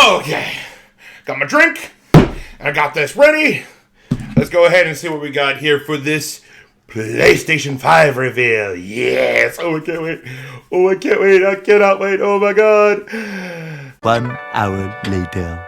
Okay, got my drink, and I got this ready. Let's go ahead and see what we got here for this PlayStation 5 reveal. Yes! Oh, I can't wait. Oh, I can't wait. I cannot wait. Oh my god. 1 hour later.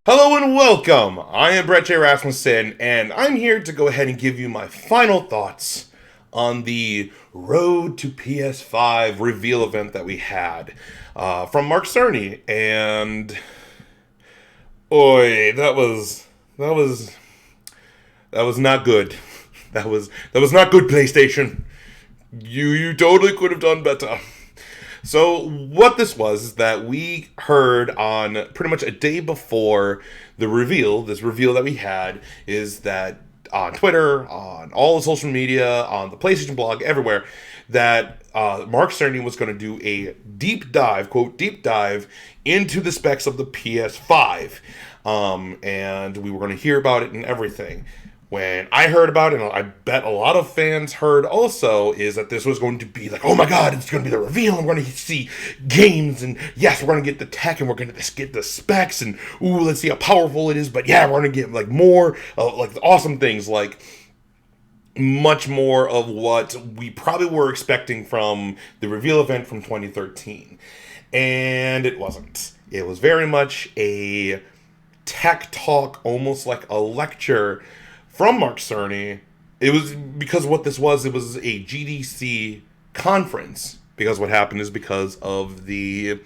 Hello and welcome. I am Brett J. Rasmussen, and I'm here to go ahead and give you my final thoughts on the Road to PS5 reveal event that we had from Mark Cerny. And oi, that was not good. That was not good, PlayStation. You totally could have done better. So what this was is that we heard on pretty much a day before the reveal, this reveal that we had, is that on Twitter, on all the social media, on the PlayStation blog, everywhere, that Mark Cerny was going to do a deep dive, quote, deep dive into the specs of the PS5. And we were going to hear about it and everything. When I heard about it, and I bet a lot of fans heard also, is that this was going to be like, oh my god, it's going to be the reveal, and we're going to see games, and yes, we're going to get the tech, and we're going to get the specs, and ooh, let's see how powerful it is, but yeah, we're going to get like more, like awesome things, like much more of what we probably were expecting from the reveal event from 2013. And it wasn't. It was very much a tech talk, almost like a lecture from Mark Cerny. It was because what this was, it was a GDC conference. Because what happened is because of the,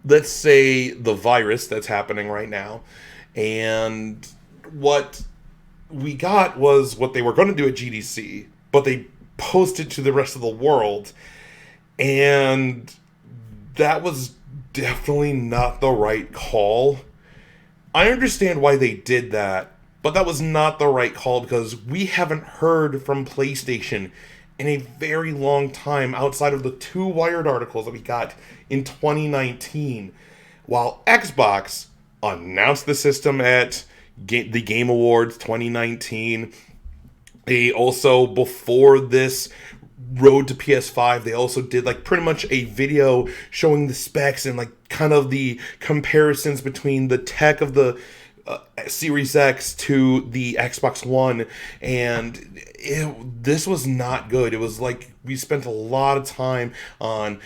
let's say, the virus that's happening right now. And what we got was what they were going to do at GDC, but they posted to the rest of the world. And that was definitely not the right call. I understand why they did that, but that was not the right call because we haven't heard from PlayStation in a very long time outside of the 2 Wired articles that we got in 2019. While Xbox announced the system at the Game Awards 2019, they also, before this Road to PS5, they also did like pretty much a video showing the specs and like kind of the comparisons between the tech of the Series X to the Xbox One, and this was not good. It was like we spent a lot of time on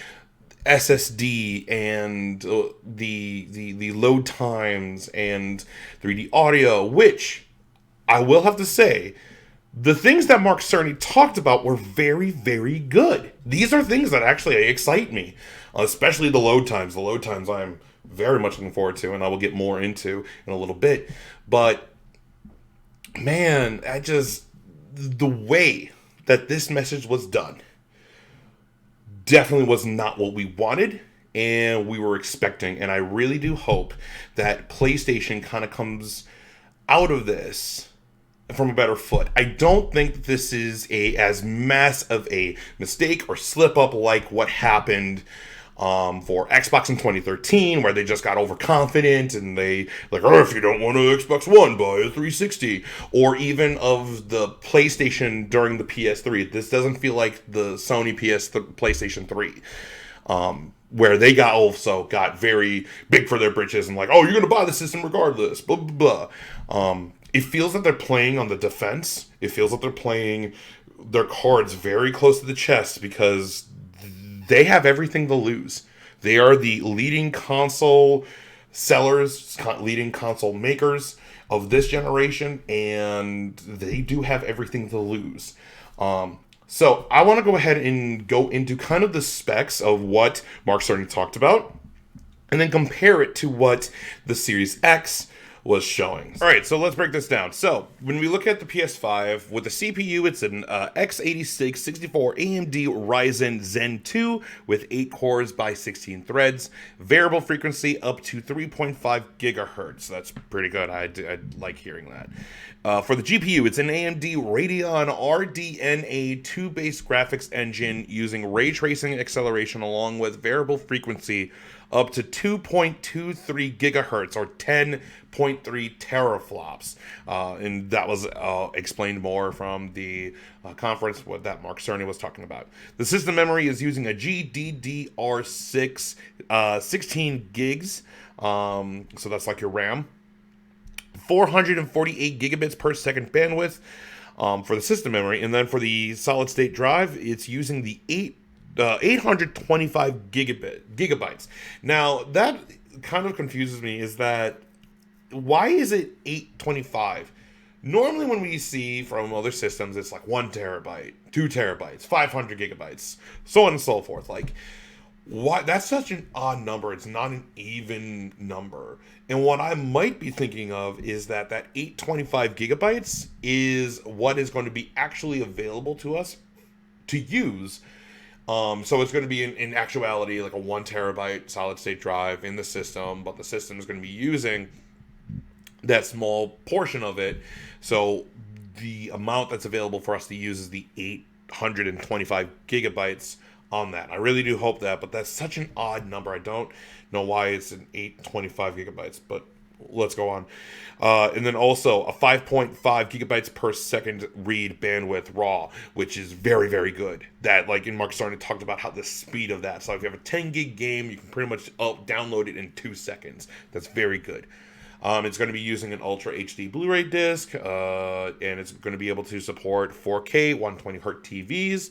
SSD and the load times and 3D audio, which I will have to say, the things that Mark Cerny talked about were very, very good. These are things that actually excite me, especially the load times. The load times I'm very much looking forward to, and I will get more into in a little bit. But, man, the way that this message was done definitely was not what we wanted and we were expecting. And I really do hope that PlayStation kind of comes out of this from a better foot. I don't think this is as mass of a mistake or slip up like what happened for Xbox in 2013, where they just got overconfident and they like, oh, if you don't want an Xbox One, buy a 360. Or even of the PlayStation during the PS3. This doesn't feel like the Sony PlayStation 3. Where they also got very big for their britches and like, oh, you're going to buy the system regardless, blah, blah, blah. It feels that they're playing on the defense. It feels that they're playing their cards very close to the chest because they have everything to lose. They are the leading console sellers, leading console makers of this generation, and they do have everything to lose. So I want to go ahead and go into kind of the specs of what Mark Cerny talked about, and then compare it to what the Series X was showing. All right, so let's break this down. So when we look at the PS5, with the CPU, it's an x86 64 AMD Ryzen Zen 2 with 8 cores by 16 threads, variable frequency up to 3.5 gigahertz. That's pretty good. I like hearing that. For the GPU, it's an AMD Radeon RDNA 2-based graphics engine using ray tracing acceleration along with variable frequency up to 2.23 gigahertz or 10.3 teraflops. And that was explained more from the conference what that Mark Cerny was talking about. The system memory is using a GDDR6 16 gigs. So that's like your RAM. 448 gigabits per second bandwidth for the system memory. And then for the solid state drive, it's using the 825 gigabytes. Now, that kind of confuses me, is that why is it 825? Normally when we see from other systems, it's like 1 terabyte, 2 terabytes, 500 gigabytes, so on and so forth. Like, why? That's such an odd number. It's not an even number. And what I might be thinking of is that 825 gigabytes is what is going to be actually available to us to use. So it's going to be in actuality like a 1 terabyte solid state drive in the system, but the system is going to be using that small portion of it. So the amount that's available for us to use is the 825 gigabytes on that. I really do hope that, but that's such an odd number. I don't know why it's an 825 gigabytes, but let's go on. And then also a 5.5 gigabytes per second read bandwidth raw, which is very, very good. That, like in Mark Cerny talked about how the speed of that. So if you have a 10 gig game, you can pretty much download it in 2 seconds. That's very good. It's going to be using an Ultra HD Blu-ray disc, and it's going to be able to support 4K 120Hz TVs,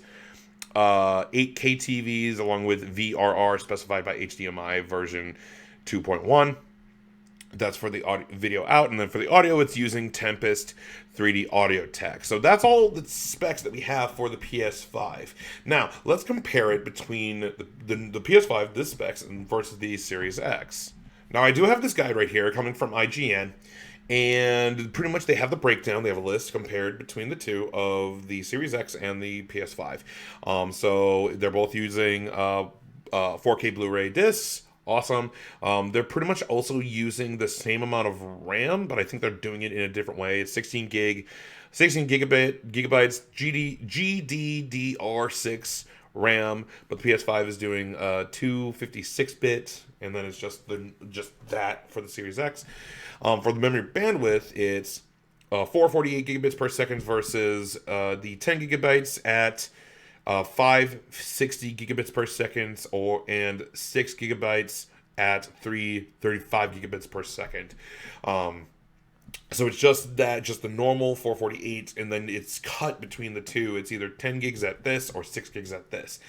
8K TVs, along with VRR specified by HDMI version 2.1. That's for the audio, video out, and then for the audio, it's using Tempest 3D audio tech. So that's all the specs that we have for the PS5. Now, let's compare it between the PS5, this specs, versus the Series X. Now, I do have this guide right here coming from IGN, and pretty much they have the breakdown. They have a list compared between the two of the Series X and the PS5. So they're both using 4K Blu-ray discs. Awesome. They're pretty much also using the same amount of RAM, but I think they're doing it in a different way. It's 16 gigabytes GDDR6 RAM, but the PS5 is doing 256-bit, and then it's just that for the Series X. For the memory bandwidth, it's 448 gigabits per second versus the 10 gigabytes at 560 gigabits per second, and 6 gigabytes at 335 gigabits per second. So it's just the normal 448, and then it's cut between the two. It's either 10 gigs at this or 6 gigs at this.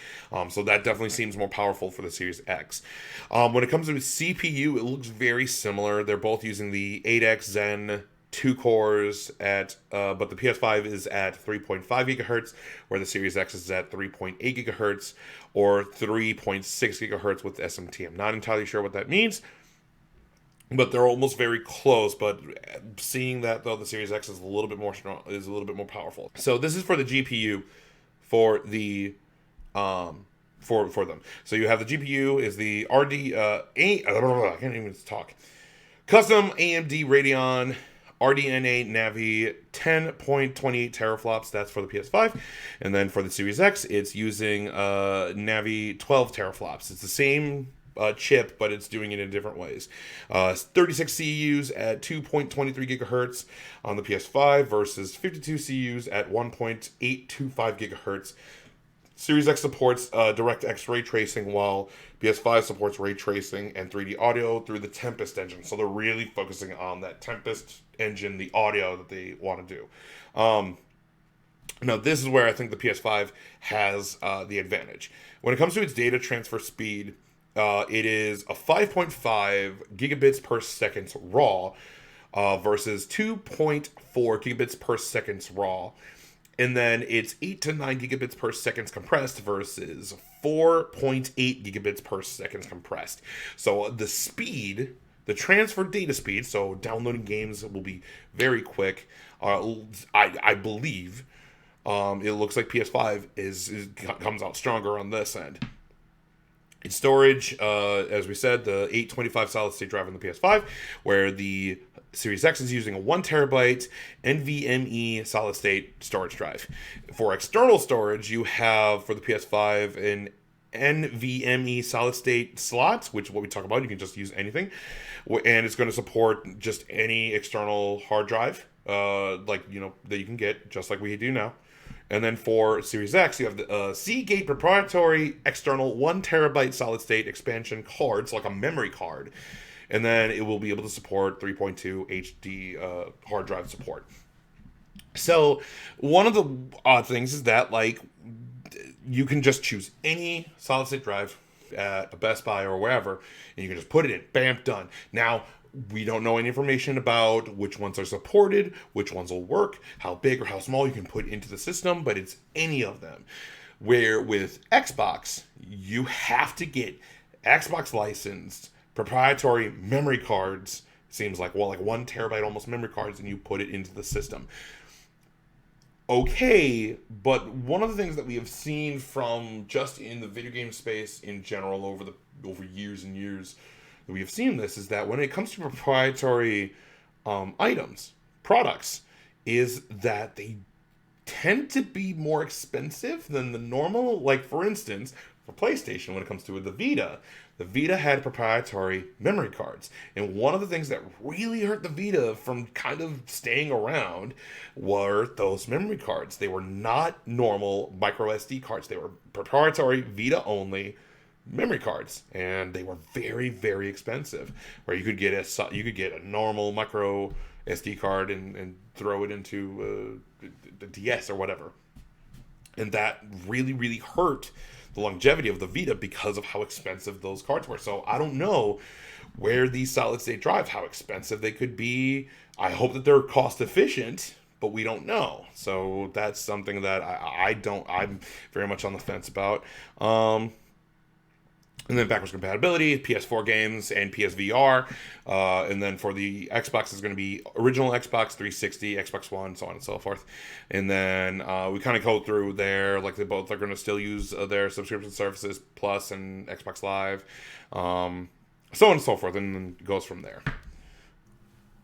So that definitely seems more powerful for the Series X. When it comes to the CPU, it looks very similar. They're both using the 8X Zen 2 cores but the PS5 is at 3.5 gigahertz, where the Series X is at 3.8 gigahertz or 3.6 gigahertz with SMT. I'm not entirely sure what that means, but they're almost very close. But seeing that though, the Series X is a little bit more strong, is a little bit more powerful. So this is for the GPU for the for them. So you have the GPU is the I can't even talk. Custom AMD Radeon RDNA Navi 10.28 teraflops. That's for the PS5. And then for the Series X, it's using Navi 12 teraflops. It's the same chip, but it's doing it in different ways. 36 CUs at 2.23 gigahertz on the PS5 versus 52 CUs at 1.825 gigahertz. Series X supports DirectX ray tracing, while PS5 supports ray tracing and 3D audio through the Tempest engine. So they're really focusing on that Tempest engine, the audio that they want to do. Now, this is where I think the PS5 has the advantage. When it comes to its data transfer speed, it is a 5.5 gigabits per second raw versus 2.4 gigabits per second raw. And then it's 8 to 9 gigabits per second compressed versus 4.8 gigabits per second compressed. So the speed, the transfer data speed, so downloading games will be very quick. I believe it looks like PS5 comes out stronger on this end. In storage, as we said, the 825 solid state drive on the PS5, where the Series X is using a 1 terabyte NVMe solid state storage drive. For external storage, you have for the PS5 an NVMe solid state slots, which is what we talk about. You can just use anything, and it's going to support just any external hard drive, that you can get, just like we do now. And then for Series X, you have the Seagate proprietary external 1 terabyte solid state expansion cards, like a memory card. And then it will be able to support 3.2 HD hard drive support. So one of the odd things is that, like, you can just choose any solid state drive at a Best Buy or wherever, and you can just put it in. Bam, done. Now, we don't know any information about which ones are supported, which ones will work, how big or how small you can put into the system, but it's any of them. Where with Xbox, you have to get Xbox licensed proprietary memory cards. Seems like 1 terabyte almost memory cards, and you put it into the system. Okay, but one of the things that we have seen from just in the video game space in general over years and years, that we have seen this, is that when it comes to proprietary products, is that they tend to be more expensive than the normal. Like, for instance, for PlayStation, when it comes to the Vita had proprietary memory cards. And one of the things that really hurt the Vita from kind of staying around were those memory cards. They were not normal micro SD cards. They were proprietary Vita only memory cards, and they were very, very expensive. Where you could get a normal micro SD card and throw it into the DS or whatever. And that really, really hurt the longevity of the Vita because of how expensive those cards were. So I don't know where these solid state drives, how expensive they could be. I hope that they're cost efficient, but we don't know. So that's something that I'm very much on the fence about. And then backwards compatibility, PS4 games, and PSVR. And then for the Xbox, is going to be original Xbox 360, Xbox One, so on and so forth. And then we kind of go through there, like they both are going to still use their subscription services, Plus and Xbox Live, so on and so forth, and then it goes from there.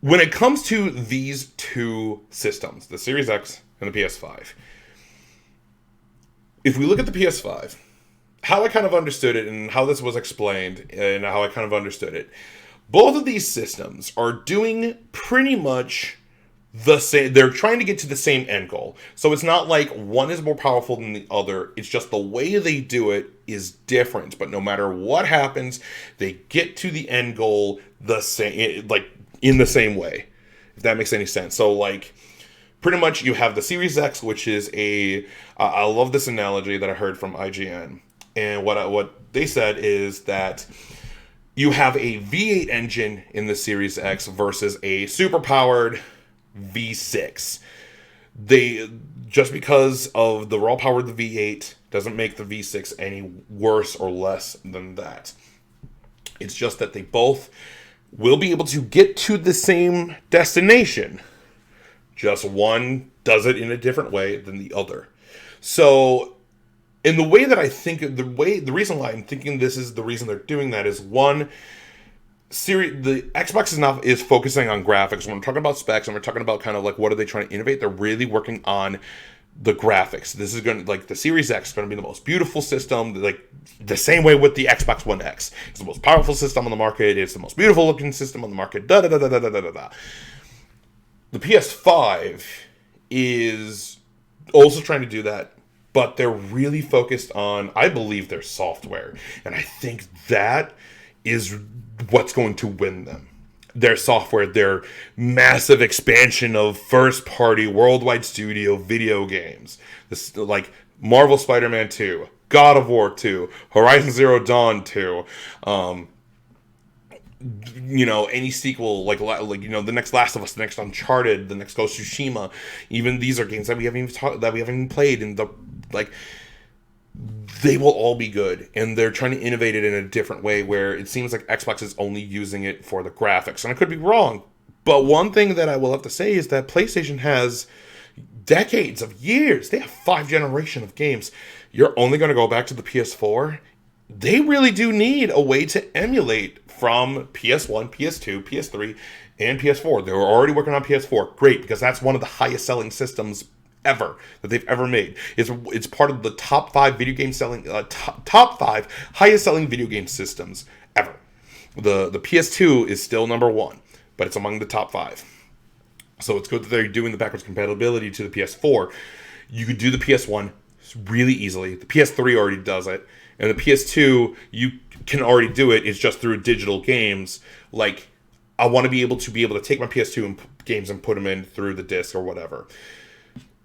When it comes to these two systems, the Series X and the PS5, if we look at the PS5, how I kind of understood it and how this was explained and how I kind of understood it, both of these systems are doing pretty much the same. They're trying to get to the same end goal. So it's not like one is more powerful than the other. It's just the way they do it is different. But no matter what happens, they get to the end goal the same, like in the same way, if that makes any sense. So like, pretty much you have the Series X, which is I love this analogy that I heard from IGN. And what they said is that you have a V8 engine in the Series X versus a super-powered V6. Just because of the raw power of the V8 doesn't make the V6 any worse or less than that. It's just that they both will be able to get to the same destination. Just one does it in a different way than the other. So, in the way that I think, the reason why I'm thinking this is the reason they're doing that is, one, the Xbox is focusing on graphics. When we're talking about specs and we're talking about kind of like what are they trying to innovate, they're really working on the graphics. This is going to, like, the Series X is going to be the most beautiful system, like the same way with the Xbox One X. It's the most powerful system on the market. It's the most beautiful looking system on the market. Da da da da da da da da. The PS5 is also trying to do that, but they're really focused on, I believe, their software. And I think that is what's going to win them. Their software, their massive expansion of first-party worldwide studio video games. This, like Marvel Spider-Man 2, God of War 2, Horizon Zero Dawn 2, any sequel, like the next Last of Us, the next Uncharted, the next Ghost of Tsushima. Even these are games that we haven't even played, and they will all be good. And they're trying to innovate it in a different way, where it seems like Xbox is only using it for the graphics, and I could be wrong. But one thing that I will have to say is that PlayStation has decades of years. They have 5 generations of games. You're only going to go back to the PS4. They really do need a way to emulate from PS1, PS2, PS3, and PS4. They were already working on PS4. Great, because that's one of the highest selling systems ever that they've ever made. It's part of the top 5 video game selling top 5 highest selling video game systems ever. The PS2 is still number 1, but it's among the top 5. So it's good that they're doing the backwards compatibility to the PS4. You could do the PS1 really easily. The PS3 already does it. And the PS2, you can already do it. It's just through digital games. Like, I want to be able to take my PS2 games and put them in through the disc or whatever.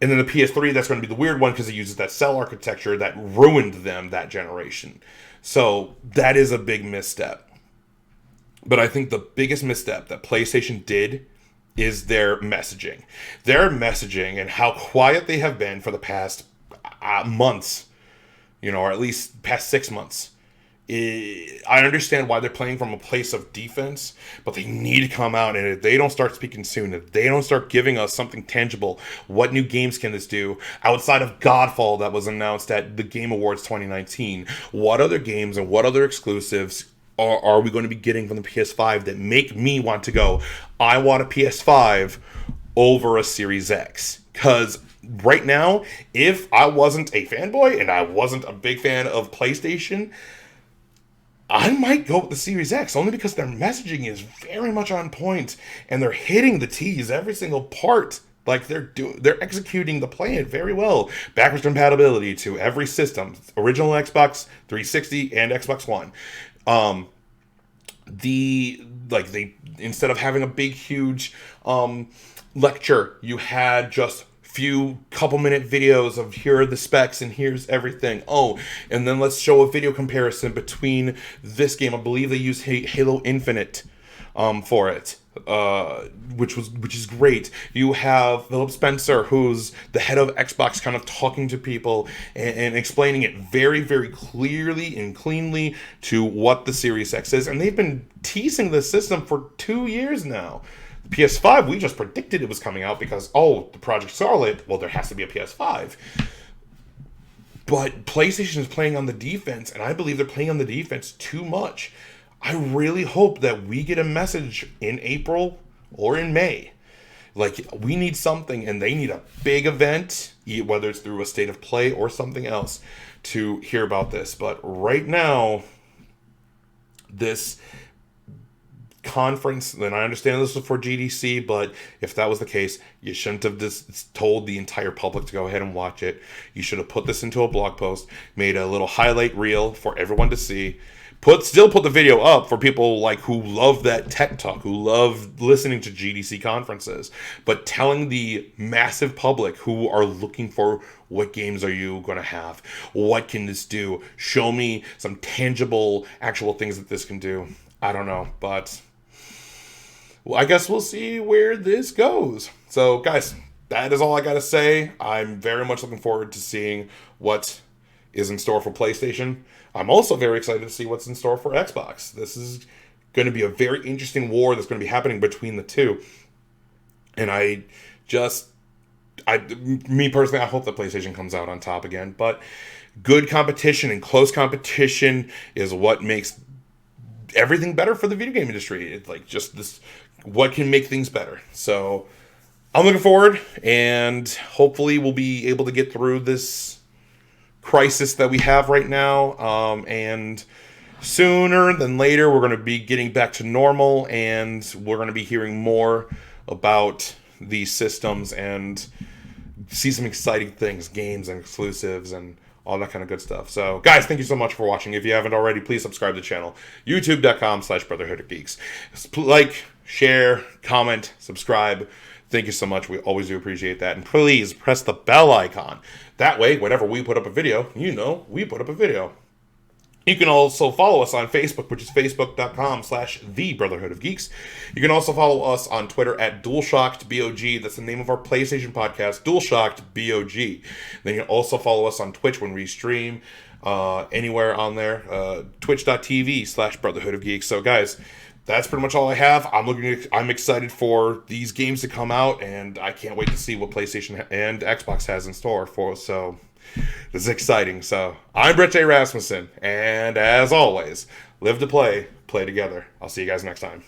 And then the PS3, that's going to be the weird one because it uses that cell architecture that ruined them that generation. So that is a big misstep. But I think the biggest misstep that PlayStation did is their messaging. Their messaging and how quiet they have been for the past months, or at least past 6 months. I understand why they're playing from a place of defense, but they need to come out, and if they don't start speaking soon, if they don't start giving us something tangible, what new games can this do outside of Godfall that was announced at the Game Awards 2019? What other games and what other exclusives are we going to be getting from the PS5 that make me want to go, I want a PS5 over a Series X? Because right now, if I wasn't a fanboy and I wasn't a big fan of PlayStation, I might go with the Series X, only because their messaging is very much on point and they're hitting the T's every single part. Like, they're executing the plan very well. Backwards compatibility to every system, original Xbox 360 and Xbox One. They instead of having a big huge lecture, you had just couple minute videos of here are the specs and here's everything. Oh, and then let's show a video comparison between this game. I believe they use Halo Infinite for it, which is great. You have Philip Spencer, who's the head of Xbox, kind of talking to people and explaining it very, very clearly and cleanly to what the Series X is. And they've been teasing this system for 2 years now. PS5, we just predicted it was coming out because, the Project Scarlet, well, there has to be a PS5. But PlayStation is playing on the defense, and I believe they're playing on the defense too much. I really hope that we get a message in April or in May. Like, we need something, and they need a big event, whether it's through a state of play or something else, to hear about this. But right now, this conference, and I understand this was for GDC, but if that was the case, you shouldn't have just told the entire public to go ahead and watch it. You should have put this into a blog post, made a little highlight reel for everyone to see, still put the video up for people like who love that tech talk, who love listening to GDC conferences, but telling the massive public who are looking for what games are you going to have, what can this do, show me some tangible actual things that this can do. I don't know, but I guess we'll see where this goes. So, guys, that is all I got to say. I'm very much looking forward to seeing what is in store for PlayStation. I'm also very excited to see what's in store for Xbox. This is going to be a very interesting war that's going to be happening between the two. And me personally, I hope that PlayStation comes out on top again. But good competition and close competition is what makes everything better for the video game industry. It's like just this, what can make things better. So I'm looking forward, and hopefully we'll be able to get through this crisis that we have right now. And sooner than later, we're going to be getting back to normal, and we're going to be hearing more about these systems and see some exciting things, games and exclusives and all that kind of good stuff. So, guys, thank you so much for watching. If you haven't already, please subscribe to the channel. YouTube.com/Brotherhood of Geeks. Like, share, comment, subscribe. Thank you so much. We always do appreciate that. And please press the bell icon. That way, whenever we put up a video, we put up a video. You can also follow us on Facebook, which is facebook.com/The Brotherhood of Geeks. You can also follow us on Twitter at DualShockedBOG. That's the name of our PlayStation podcast, DualShockedBOG. Then you can also follow us on Twitch when we stream anywhere on there, twitch.tv/Brotherhood of Geeks. So, guys, that's pretty much all I have. I'm excited for these games to come out, and I can't wait to see what PlayStation and Xbox has in store for us. So this is exciting. So I'm Brett J. Rasmussen, and as always, live to play, play together. I'll see you guys next time.